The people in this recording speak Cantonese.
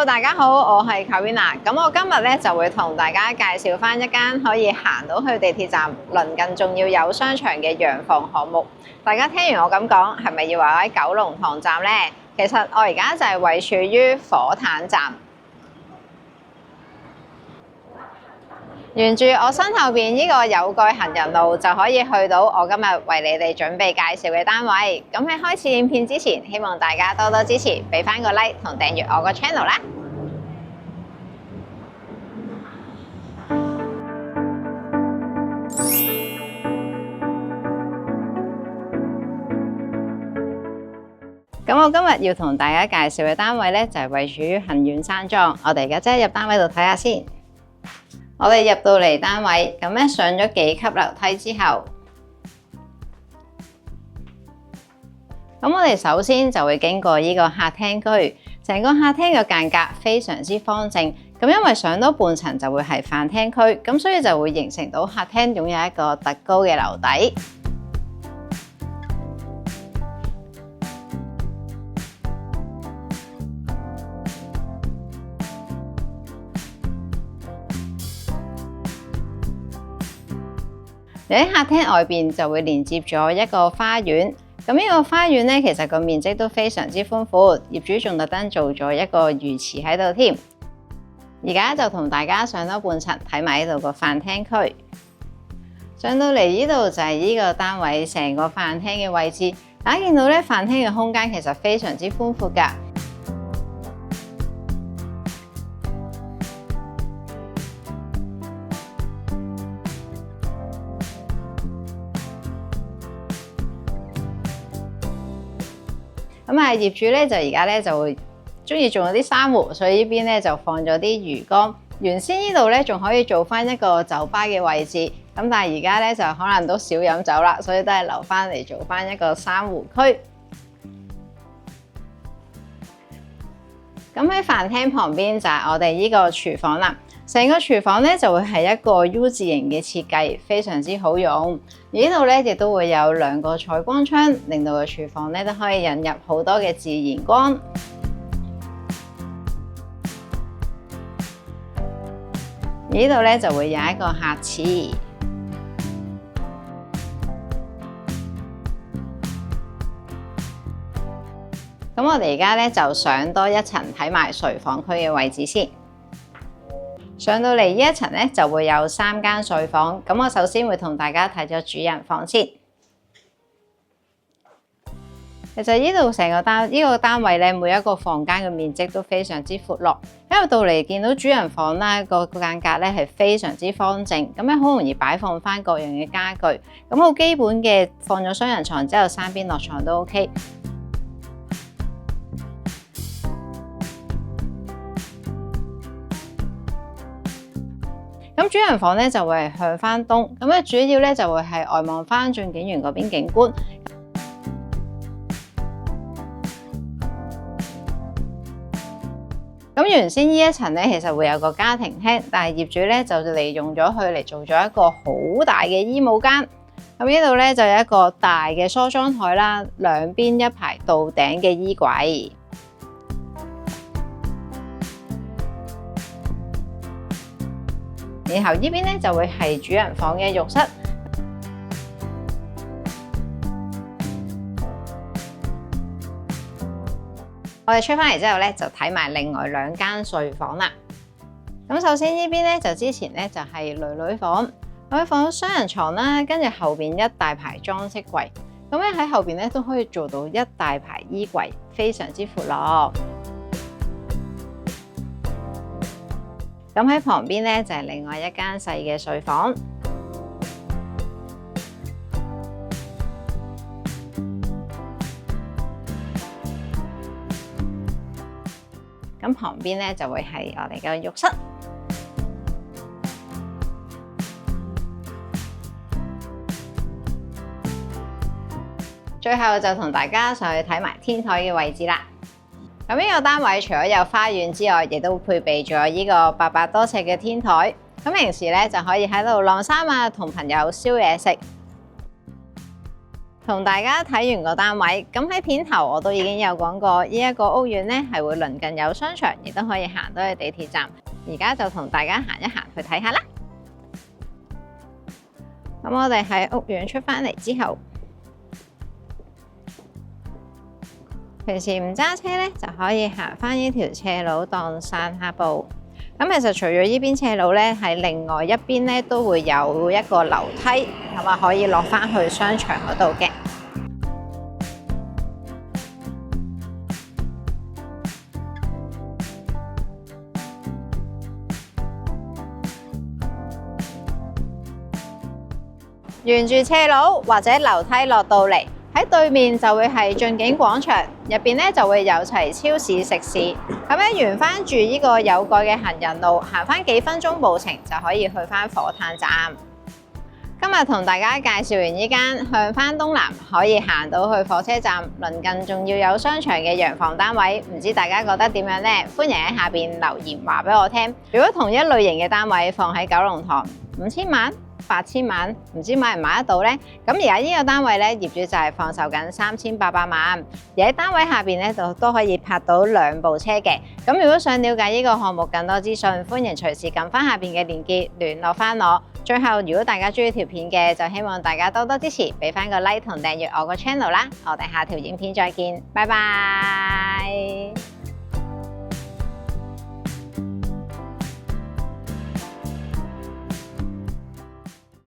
Hello， 大家好，我係 Karina。咁我今日咧就會同大家介紹翻一間可以行到去地鐵站，鄰近仲要有商場嘅洋房項目。大家聽完我咁講，係咪以為我喺九龍塘站呢？其實我而家就係位處於火炭站。沿住我身後邊呢個有蓋行人路就可以去到我今日為你哋準備介紹嘅單位。咁喺開始影片之前，希望大家多多支持，俾翻個 like 同訂閱我個 channel 啦。咁我今日要同大家介紹嘅單位呢，就係位處於恒苑山莊。我哋而家即係入單位度睇下先。我哋入到嚟單位，咁咧上咗幾級樓梯之後，咁我哋首先就會經過呢個客廳區，成個客廳嘅間隔非常之方正。咁因為上多半層就會係飯廳區，咁所以就會形成到客廳擁有一個特高嘅樓底。喺客廳外邊就會連接咗一個花園，咁呢個花園咧其實個面積都非常之寬闊，業主仲特登做咗一個魚池喺度添。而家就同大家上多半層睇埋呢度個飯廳區，上到嚟呢度就係呢個單位成個飯廳嘅位置。大家見到咧飯廳嘅空間其實非常之寬闊㗎。咁啊，業主咧就而家咧就會中意種咗啲珊瑚，所以呢邊咧就放咗啲魚缸。原先呢度咧仲可以做翻一個酒吧嘅位置，咁但係而家咧就可能都少飲酒啦，所以都係留翻嚟做翻一個珊瑚區。咁喺飯廳旁邊就係我哋呢個廚房啦。成個廚房咧就會係一個 U 字形嘅設計，非常之好用。而呢度咧亦都會有2個採光窗，令到個廚房咧都可以引入好多嘅自然光。而呢度咧就會有一個客廁。咁我哋而家咧就上多一層睇埋睡房區嘅位置先。上到嚟呢一層咧，就會有3間睡房。咁我首先會同大家睇咗主人房先。其實呢度成個單位咧，每一個房間嘅面積都非常之闊落。一入到嚟見到主人房啦，個間隔咧係非常之方正，咁咧好容易擺放翻各樣嘅家具。咁好基本嘅放咗雙人床之後，3邊落床都 OK。咁主人房咧就會係向翻東，咁咧主要咧就會係外望翻駿景園嗰邊景觀。咁原先呢一層咧其實會有個家庭廳，但係業主咧就利用咗佢嚟做咗一個好大嘅衣帽間。咁呢度咧就有一個大嘅梳妝台啦，兩邊一排到頂嘅衣櫃。然後呢邊咧就會係主人房嘅浴室。我哋出翻嚟之後咧，就睇埋另外2間睡房啦。咁首先呢邊咧就之前咧就係女房，咁放咗雙人床啦，跟住後邊一大排裝飾櫃。咁咧喺後邊咧都可以做到一大排衣櫃，非常之闊落。咁喺旁邊咧就係另外一間細嘅睡房。咁旁邊咧就會係我哋嘅浴室。最後就同大家上去睇埋天台嘅位置啦。咁呢個單位除咗有花園之外，亦都配備咗呢個800多尺嘅天台。咁平時咧就可以喺度晾衫啊，同朋友燒嘢食。同大家睇完個單位，咁喺片頭我都已經有講過，呢一個屋苑呢係會鄰近有商場，亦都可以行到去地鐵站。而家就同大家行一行去睇下啦。咁我哋喺屋苑出返嚟之後，平時唔揸車呢，就可以行返呢條斜路當散下步。咁其實除咗呢邊斜路呢，喺另外一邊呢都會有一個樓梯，咁啊可以落返去商場嗰度嘅。沿住斜路或者樓梯落到嚟，喺對面就會係駿景廣場，入邊咧就會有齊超市食肆。咁樣沿翻住呢個有蓋嘅行人路，行翻幾分鐘步程就可以去翻火炭站。今日同大家介紹完呢間向翻東南可以行到去火車站，鄰近仲要有商場嘅洋房單位，唔知大家覺得點樣呢？歡迎喺下邊留言話俾我聽。如果同一類型嘅單位放喺九龍塘，5000萬、8000萬，唔知買唔買得到呢？咁而家呢個單位咧，業主就係放售緊3800萬，而喺單位下邊咧就都可以泊到2部車嘅。咁如果想了解呢個項目更多資訊，歡迎隨時撳翻下邊嘅連結聯絡翻我。最後，如果大家中意條片嘅，就希望大家多多支持，俾翻個 like 同訂閱我個 channel 啦。我哋下條影片再見，拜拜。